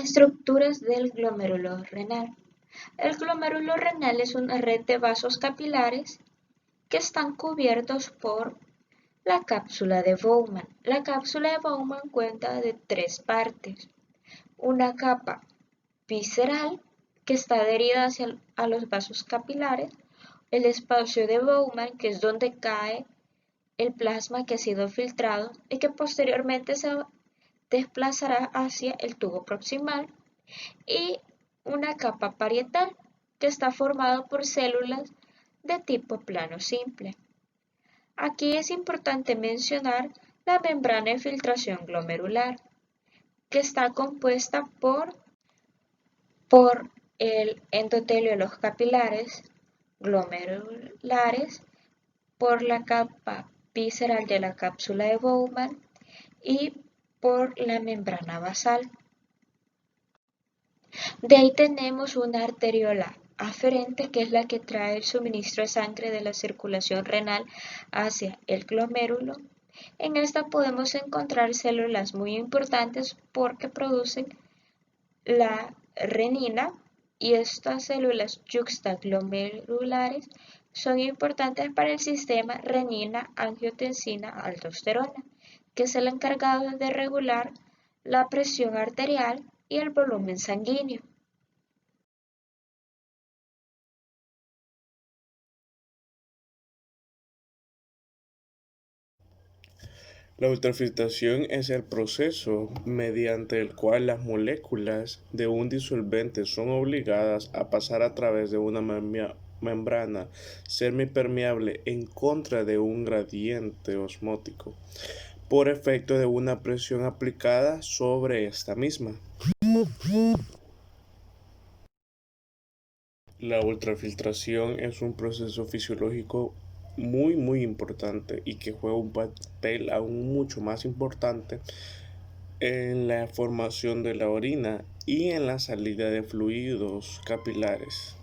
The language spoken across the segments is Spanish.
Estructuras del glomérulo renal. El glomérulo renal es una red de vasos capilares que están cubiertos por la cápsula de Bowman. La cápsula de Bowman cuenta de tres partes. Una capa visceral que está adherida a los vasos capilares, el espacio de Bowman, que es donde cae el plasma que ha sido filtrado y que posteriormente se desplazará hacia el tubo proximal, y una capa parietal que está formada por células de tipo plano simple. Aquí es importante mencionar la membrana de filtración glomerular, que está compuesta por el endotelio de los capilares glomerulares, por la capa visceral de la cápsula de Bowman y por la membrana basal. De ahí tenemos una arteriola aferente, que es la que trae el suministro de sangre de la circulación renal hacia el glomérulo. En esta podemos encontrar células muy importantes porque producen la renina, y estas células yuxtaglomerulares son importantes para el sistema renina-angiotensina-aldosterona, que es el encargado de regular la presión arterial y el volumen sanguíneo. La ultrafiltración es el proceso mediante el cual las moléculas de un disolvente son obligadas a pasar a través de una membrana semipermeable en contra de un gradiente osmótico, por efecto de una presión aplicada sobre esta misma. La ultrafiltración es un proceso fisiológico muy importante y que juega un papel aún mucho más importante en la formación de la orina y en la salida de fluidos capilares.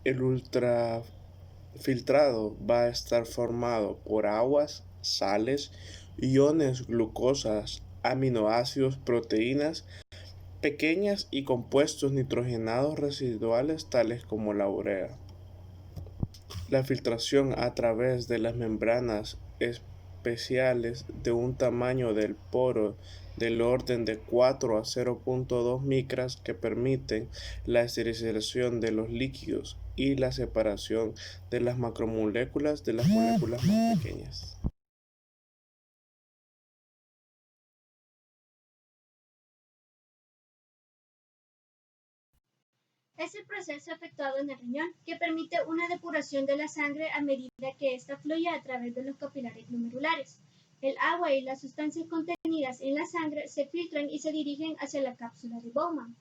El ultrafiltrado va a estar formado por aguas, sales, iones, glucosas, aminoácidos, proteínas pequeñas y compuestos nitrogenados residuales tales como la urea. La filtración a través de las membranas especiales de un tamaño del poro del orden de 4 a 0.2 micras, que permiten la esterilización de los líquidos y la separación de las macromoléculas de las moléculas más pequeñas. Es el proceso efectuado en el riñón que permite una depuración de la sangre a medida que ésta fluye a través de los capilares glomerulares. El agua y las sustancias contenidas en la sangre se filtran y se dirigen hacia la cápsula de Bowman.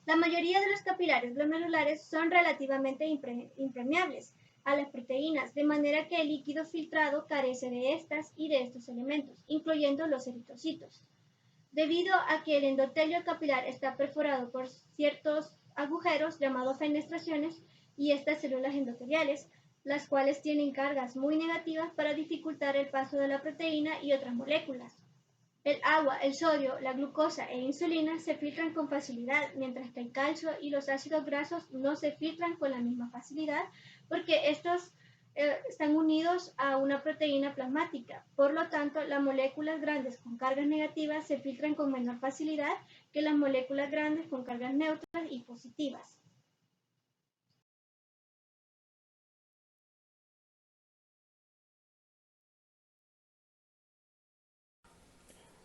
La mayoría de los capilares glomerulares son relativamente impermeables a las proteínas, de manera que el líquido filtrado carece de estas y de estos elementos, incluyendo los eritrocitos. Debido a que el endotelio capilar está perforado por ciertos agujeros llamados fenestraciones, y estas células endoteliales, las cuales tienen cargas muy negativas para dificultar el paso de la proteína y otras moléculas. El agua, el sodio, la glucosa e insulina se filtran con facilidad, mientras que el calcio y los ácidos grasos no se filtran con la misma facilidad porque estos están unidos a una proteína plasmática. Por lo tanto, las moléculas grandes con cargas negativas se filtran con menor facilidad que las moléculas grandes con cargas neutras y positivas.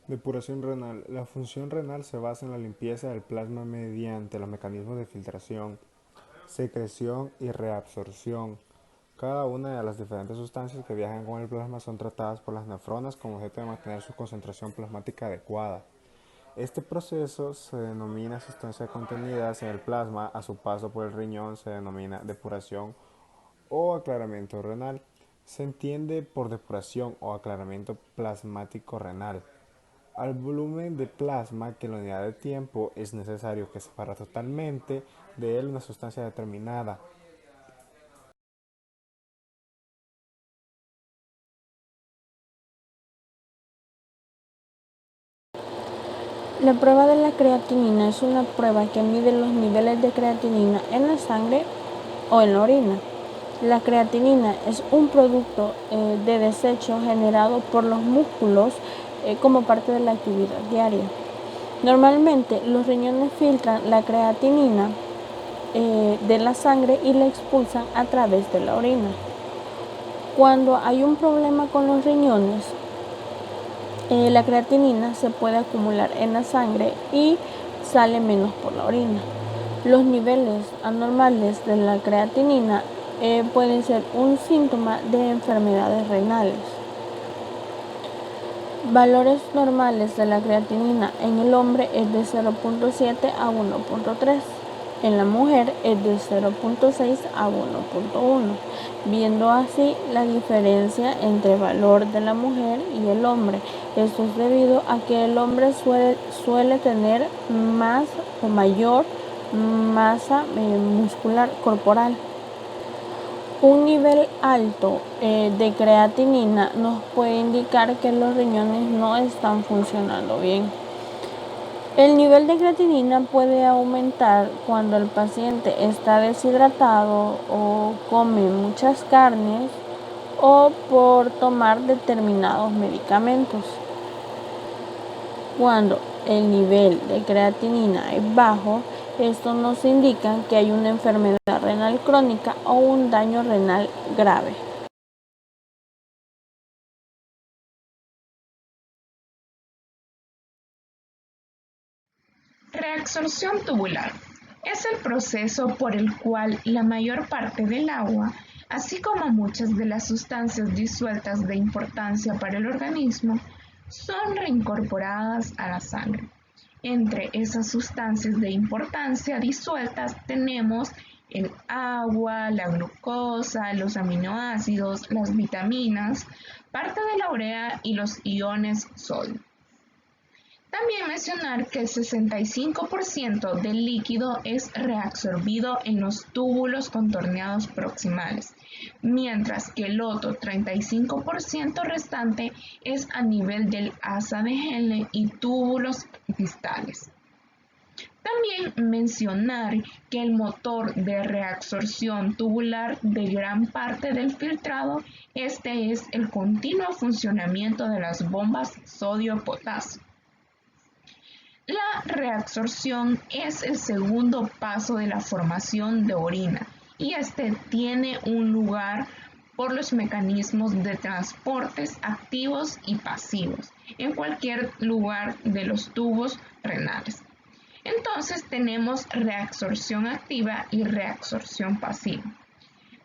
Depuración renal. La función renal se basa en la limpieza del plasma mediante los mecanismos de filtración, secreción y reabsorción. Cada una de las diferentes sustancias que viajan con el plasma son tratadas por las nefronas con objeto de mantener su concentración plasmática adecuada. Este proceso se denomina sustancia contenidas en el plasma a su paso por el riñón se denomina depuración o aclaramiento renal. Se entiende por depuración o aclaramiento plasmático renal al volumen de plasma que en la unidad de tiempo es necesario que separa totalmente de él una sustancia determinada. La prueba de la creatinina es una prueba que mide los niveles de creatinina en la sangre o en la orina. La creatinina es un producto de desecho generado por los músculos como parte de la actividad diaria. Normalmente los riñones filtran la creatinina de la sangre y la expulsan a través de la orina. Cuando hay un problema con los riñones, la creatinina se puede acumular en la sangre y sale menos por la orina. Los niveles anormales de la creatinina pueden ser un síntoma de enfermedades renales. Valores normales de la creatinina en el hombre es de 0.7 a 1.3. En la mujer es de 0.6 a 1.1, viendo así la diferencia entre valor de la mujer y el hombre. Esto es debido a que el hombre suele tener más o mayor masa muscular corporal. Un nivel alto de creatinina nos puede indicar que los riñones no están funcionando bien. El nivel de creatinina puede aumentar cuando el paciente está deshidratado o come muchas carnes o por tomar determinados medicamentos. Cuando el nivel de creatinina es bajo, esto nos indica que hay una enfermedad renal crónica o un daño renal grave. Reabsorción tubular es el proceso por el cual la mayor parte del agua, así como muchas de las sustancias disueltas de importancia para el organismo, son reincorporadas a la sangre. Entre esas sustancias de importancia disueltas tenemos el agua, la glucosa, los aminoácidos, las vitaminas, parte de la urea y los iones sodio. También mencionar que el 65% del líquido es reabsorbido en los túbulos contorneados proximales, mientras que el otro 35% restante es a nivel del asa de Henle y túbulos distales. También mencionar que el motor de reabsorción tubular de gran parte del filtrado, este es el continuo funcionamiento de las bombas sodio-potasio. La reabsorción es el segundo paso de la formación de orina y este tiene un lugar por los mecanismos de transportes activos y pasivos en cualquier lugar de los tubos renales. Entonces tenemos reabsorción activa y reabsorción pasiva.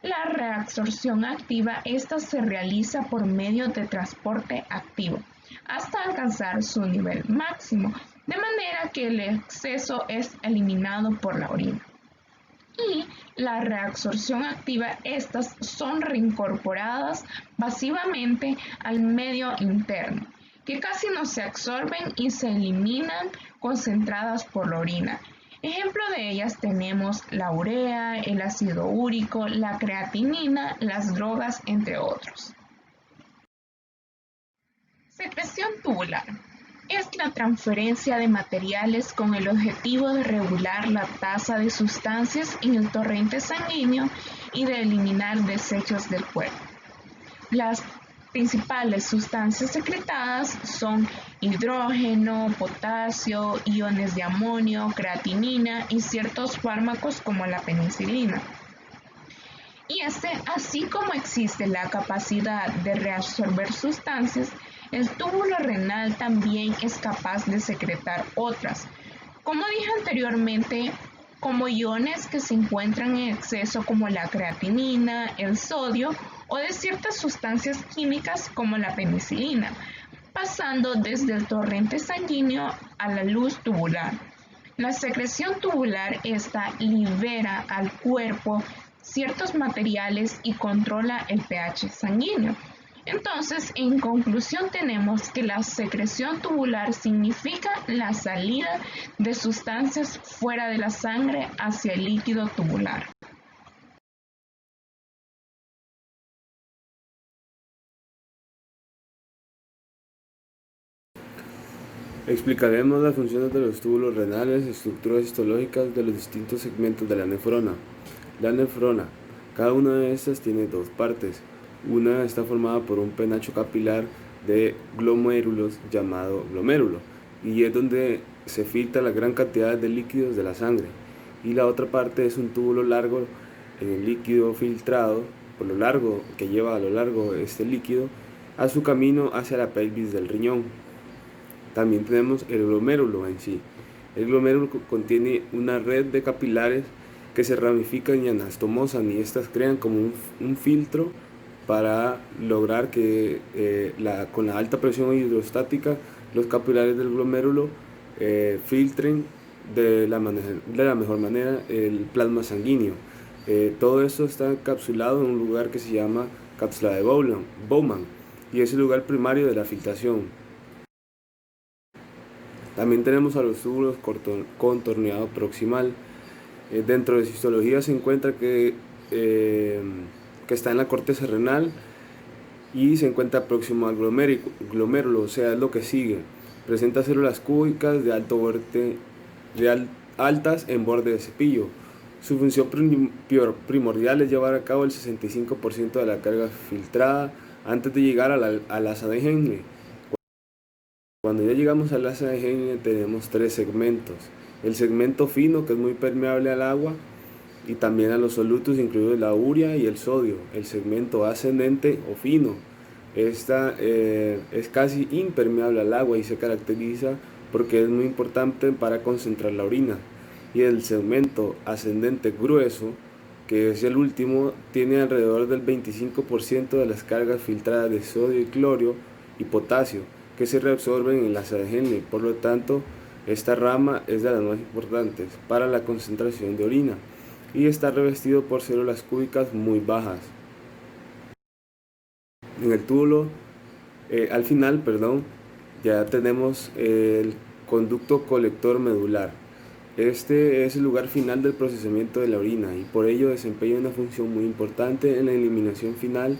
La reabsorción activa, esta se realiza por medio de transporte activo hasta alcanzar su nivel máximo, de manera que el exceso es eliminado por la orina. Y la reabsorción activa, estas son reincorporadas pasivamente al medio interno, que casi no se absorben y se eliminan concentradas por la orina. Ejemplo de ellas tenemos la urea, el ácido úrico, la creatinina, las drogas, entre otros. Secreción tubular es la transferencia de materiales con el objetivo de regular la tasa de sustancias en el torrente sanguíneo y de eliminar desechos del cuerpo. Las principales sustancias secretadas son hidrógeno, potasio, iones de amonio, creatinina y ciertos fármacos como la penicilina. Y así como existe la capacidad de reabsorber sustancias, el túbulo renal también es capaz de secretar otras, como dije anteriormente, como iones que se encuentran en exceso como la creatinina, el sodio o de ciertas sustancias químicas como la penicilina, pasando desde el torrente sanguíneo a la luz tubular. La secreción tubular esta libera al cuerpo ciertos materiales y controla el pH sanguíneo. Entonces, en conclusión, tenemos que la secreción tubular significa la salida de sustancias fuera de la sangre hacia el líquido tubular. Explicaremos las funciones de los túbulos renales, estructuras histológicas de los distintos segmentos de la nefrona. La nefrona, cada una de estas tiene dos partes. Una está formada por un penacho capilar de glomérulos llamado glomérulo, y es donde se filtra la gran cantidad de líquidos de la sangre. Y la otra parte es un túbulo largo en el líquido filtrado, por lo largo que lleva a lo largo este líquido, a su camino hacia la pelvis del riñón. También tenemos el glomérulo en sí. El glomérulo contiene una red de capilares que se ramifican y anastomosan, y estas crean como un filtro para lograr que con la alta presión hidrostática los capilares del glomérulo filtren de la mejor manera el plasma sanguíneo. Todo esto está encapsulado en un lugar que se llama cápsula de Bowman, y es el lugar primario de la filtración. También tenemos a los túbulos contorneado proximal. Dentro de su histología se encuentra que está en la corteza renal y se encuentra próximo al glomérulo, o sea, es lo que sigue. Presenta células cúbicas de altas en borde de cepillo. Su función primordial es llevar a cabo el 65% de la carga filtrada antes de llegar al asa de Henle. Cuando ya llegamos al asa de Henle tenemos tres segmentos. El segmento fino, que es muy permeable al agua y también a los solutos, incluidos la urea y el sodio. El segmento ascendente o fino, esta es casi impermeable al agua y se caracteriza porque es muy importante para concentrar la orina. Y el segmento ascendente grueso, que es el último, tiene alrededor del 25% de las cargas filtradas de sodio y cloro y potasio que se reabsorben en el asa de Henle. Por lo tanto, esta rama es de las más importantes para la concentración de orina y está revestido por células cúbicas muy bajas. En el túbulo, al final, ya tenemos el conducto colector medular. Este es el lugar final del procesamiento de la orina y por ello desempeña una función muy importante en la eliminación final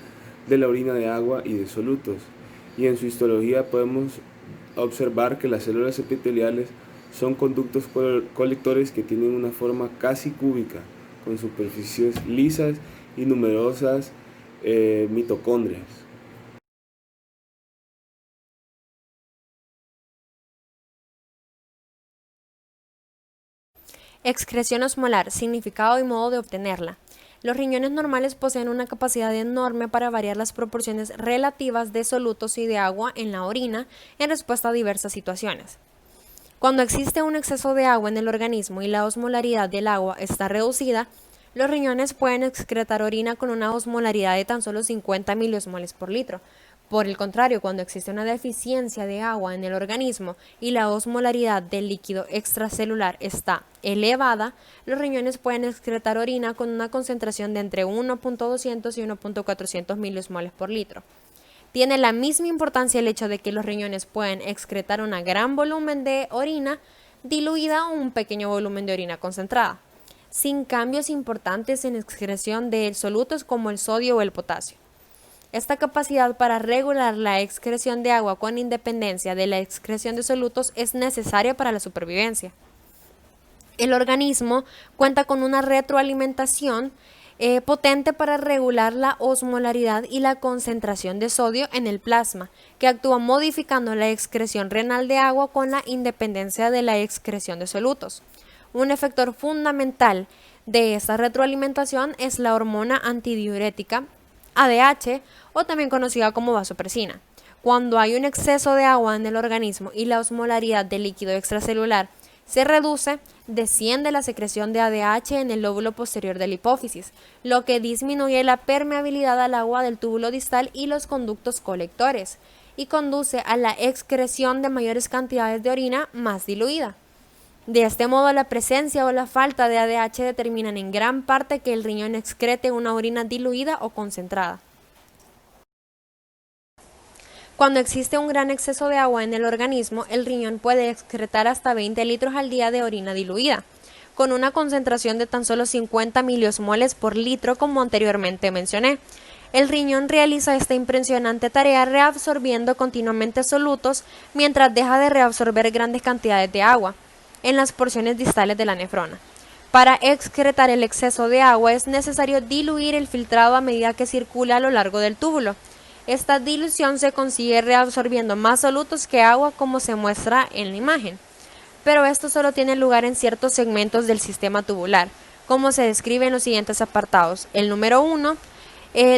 de la orina de agua y de solutos. Y en su histología podemos observar que las células epiteliales son conductos colectores que tienen una forma casi cúbica, con superficies lisas y numerosas mitocondrias. Excreción osmolar, significado y modo de obtenerla. Los riñones normales poseen una capacidad enorme para variar las proporciones relativas de solutos y de agua en la orina en respuesta a diversas situaciones. Cuando existe un exceso de agua en el organismo y la osmolaridad del agua está reducida, los riñones pueden excretar orina con una osmolaridad de tan solo 50 miliosmoles por litro. Por el contrario, cuando existe una deficiencia de agua en el organismo y la osmolaridad del líquido extracelular está elevada, los riñones pueden excretar orina con una concentración de entre 1.200 y 1.400 miliosmoles por litro. Tiene la misma importancia el hecho de que los riñones pueden excretar un gran volumen de orina diluida o un pequeño volumen de orina concentrada, sin cambios importantes en excreción de solutos como el sodio o el potasio. Esta capacidad para regular la excreción de agua con independencia de la excreción de solutos es necesaria para la supervivencia. El organismo cuenta con una retroalimentación potente para regular la osmolaridad y la concentración de sodio en el plasma, que actúa modificando la excreción renal de agua con la independencia de la excreción de solutos. Un efector fundamental de esta retroalimentación es la hormona antidiurética ADH, o también conocida como vasopresina. Cuando hay un exceso de agua en el organismo y la osmolaridad del líquido extracelular se reduce, desciende la secreción de ADH en el lóbulo posterior de la hipófisis, lo que disminuye la permeabilidad al agua del túbulo distal y los conductos colectores, y conduce a la excreción de mayores cantidades de orina más diluida. De este modo, la presencia o la falta de ADH determinan en gran parte que el riñón excrete una orina diluida o concentrada. Cuando existe un gran exceso de agua en el organismo, el riñón puede excretar hasta 20 litros al día de orina diluida, con una concentración de tan solo 50 miliosmoles por litro, como anteriormente mencioné. El riñón realiza esta impresionante tarea reabsorbiendo continuamente solutos mientras deja de reabsorber grandes cantidades de agua en las porciones distales de la nefrona. Para excretar el exceso de agua es necesario diluir el filtrado a medida que circula a lo largo del túbulo. Esta dilución se consigue reabsorbiendo más solutos que agua, como se muestra en la imagen. Pero esto solo tiene lugar en ciertos segmentos del sistema tubular, como se describe en los siguientes apartados. El número 1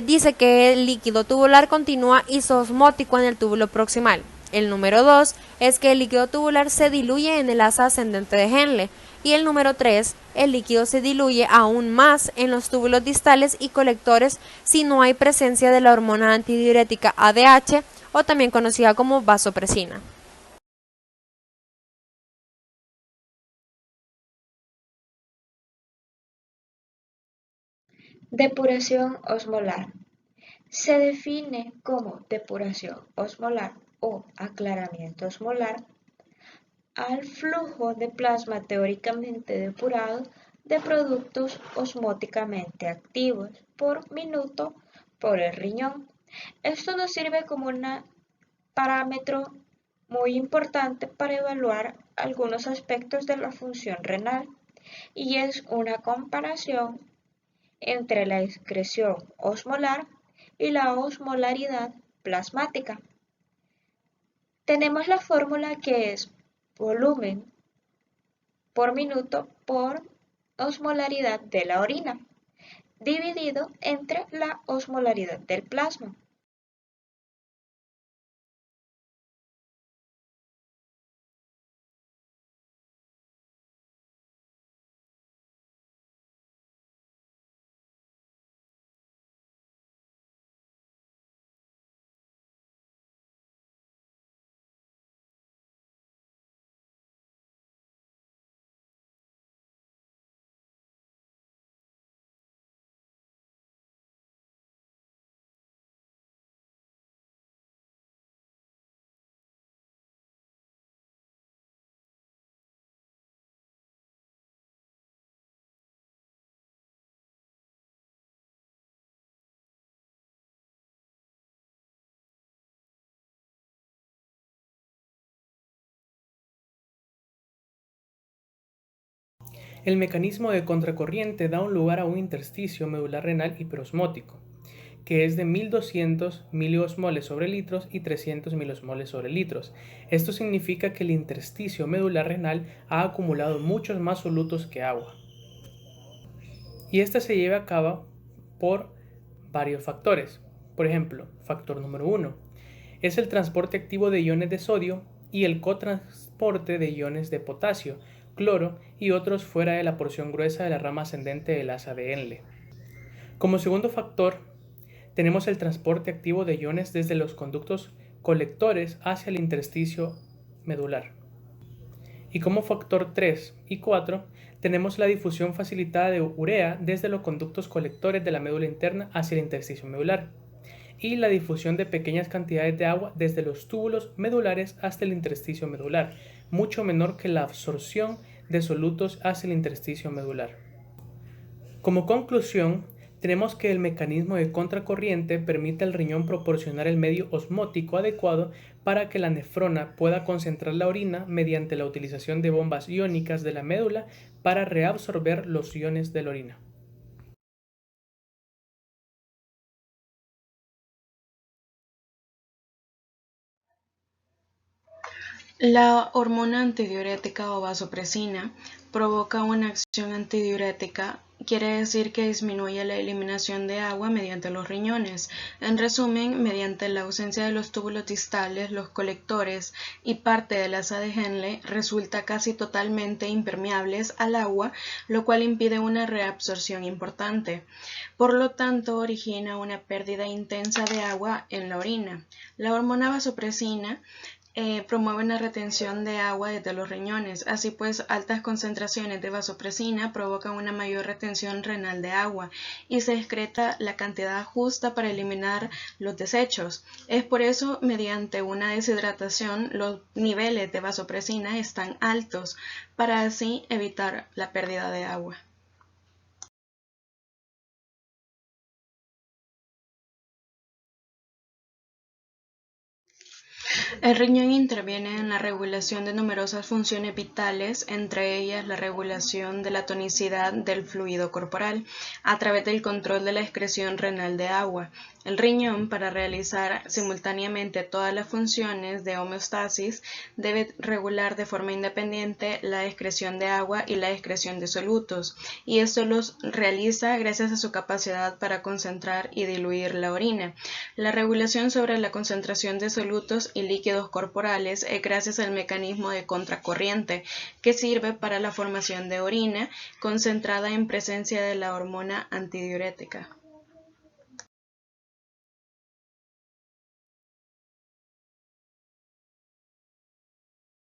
dice que el líquido tubular continúa isosmótico en el túbulo proximal. El número 2 es que el líquido tubular se diluye en el asa ascendente de Henle. Y el número 3, el líquido se diluye aún más en los túbulos distales y colectores si no hay presencia de la hormona antidiurética ADH, o también conocida como vasopresina. Depuración osmolar. Se define como depuración osmolar o aclaramiento osmolar al flujo de plasma teóricamente depurado de productos osmóticamente activos por minuto por el riñón. Esto nos sirve como un parámetro muy importante para evaluar algunos aspectos de la función renal, y es una comparación entre la excreción osmolar y la osmolaridad plasmática. Tenemos la fórmula que es volumen por minuto por osmolaridad de la orina, dividido entre la osmolaridad del plasma. El mecanismo de contracorriente da un lugar a un intersticio medular renal hiperosmótico, que es de 1200 miliosmoles sobre litros y 300 miliosmoles sobre litros. Esto significa que el intersticio medular renal ha acumulado muchos más solutos que agua. Y esta se lleva a cabo por varios factores. Por ejemplo, factor número 1 es el transporte activo de iones de sodio y el cotransporte de iones de potasio, cloro y otros fuera de la porción gruesa de la rama ascendente del asa de Henle. Como segundo factor, tenemos el transporte activo de iones desde los conductos colectores hacia el intersticio medular. Y como factor 3 y 4, tenemos la difusión facilitada de urea desde los conductos colectores de la médula interna hacia el intersticio medular, y la difusión de pequeñas cantidades de agua desde los túbulos medulares hasta el intersticio medular, mucho menor que la absorción de solutos hacia el intersticio medular. Como conclusión, tenemos que el mecanismo de contracorriente permite al riñón proporcionar el medio osmótico adecuado para que la nefrona pueda concentrar la orina mediante la utilización de bombas iónicas de la médula para reabsorber los iones de la orina. La hormona antidiurética o vasopresina provoca una acción antidiurética, quiere decir que disminuye la eliminación de agua mediante los riñones. En resumen, mediante la ausencia de los túbulos distales, los colectores y parte del asa de Henle resulta casi totalmente impermeables al agua, lo cual impide una reabsorción importante. Por lo tanto, origina una pérdida intensa de agua en la orina. La hormona vasopresina promueve una retención de agua desde los riñones. Así pues, altas concentraciones de vasopresina provocan una mayor retención renal de agua y se excreta la cantidad justa para eliminar los desechos. Es por eso, mediante una deshidratación, los niveles de vasopresina están altos, para así evitar la pérdida de agua. El riñón interviene en la regulación de numerosas funciones vitales, entre ellas la regulación de la tonicidad del fluido corporal, a través del control de la excreción renal de agua. El riñón, para realizar simultáneamente todas las funciones de homeostasis, debe regular de forma independiente la excreción de agua y la excreción de solutos, y esto los realiza gracias a su capacidad para concentrar y diluir la orina. La regulación sobre la concentración de solutos y líquidos corporales es gracias al mecanismo de contracorriente, que sirve para la formación de orina concentrada en presencia de la hormona antidiurética.